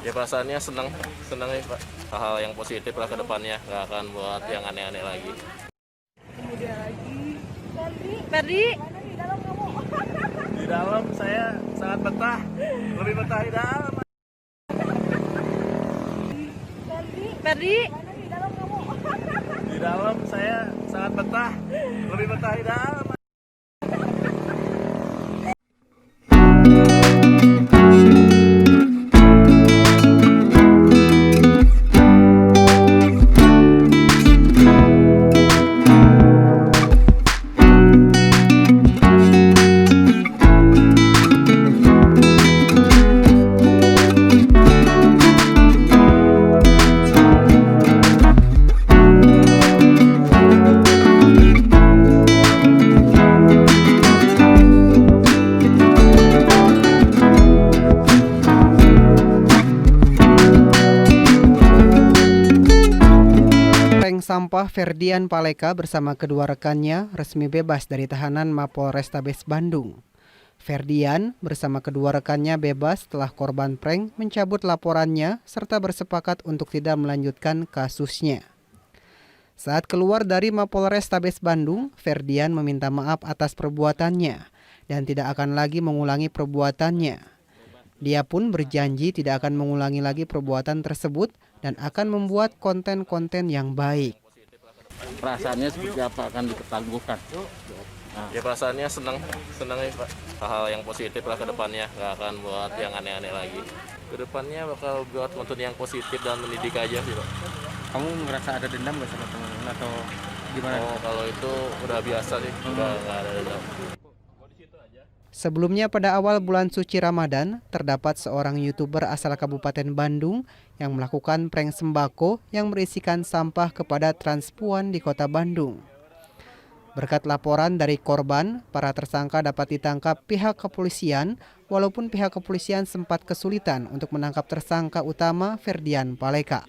Ya perasaannya senang ya Pak. Hal-hal yang positif lah ke depannya, nggak akan buat yang aneh-aneh lagi. Kemudian lagi Ferdi, di dalam kamu. Di dalam saya sangat betah, lebih betah di dalam. Ferdi, Di dalam kamu. Di dalam saya sangat betah, lebih betah di dalam. Prank sampah Ferdian Paleka bersama kedua rekannya resmi bebas dari tahanan Mapolrestabes Bandung. Ferdian bersama kedua rekannya bebas setelah korban prank mencabut laporannya serta bersepakat untuk tidak melanjutkan kasusnya. Saat keluar dari Mapolrestabes Bandung, Ferdian meminta maaf atas perbuatannya dan tidak akan lagi mengulangi perbuatannya. Dia pun berjanji tidak akan mengulangi lagi perbuatan tersebut dan akan membuat konten-konten yang baik. Perasaannya seperti apa akan ditangguhkan? Ya perasaannya senang ya Pak. Hal-hal yang positif lah ke depannya, nggak akan buat yang aneh-aneh lagi. Ke depannya bakal buat konten yang positif dan mendidik aja sih Pak. Kamu merasa ada dendam nggak sama teman-teman atau gimana? Oh kalau itu udah biasa sih, udah nggak ada dendam. Sebelumnya pada awal bulan suci Ramadan, terdapat seorang YouTuber asal Kabupaten Bandung yang melakukan prank sembako yang berisikan sampah kepada transpuan di kota Bandung. Berkat laporan dari korban, para tersangka dapat ditangkap pihak kepolisian, walaupun pihak kepolisian sempat kesulitan untuk menangkap tersangka utama Ferdian Paleka.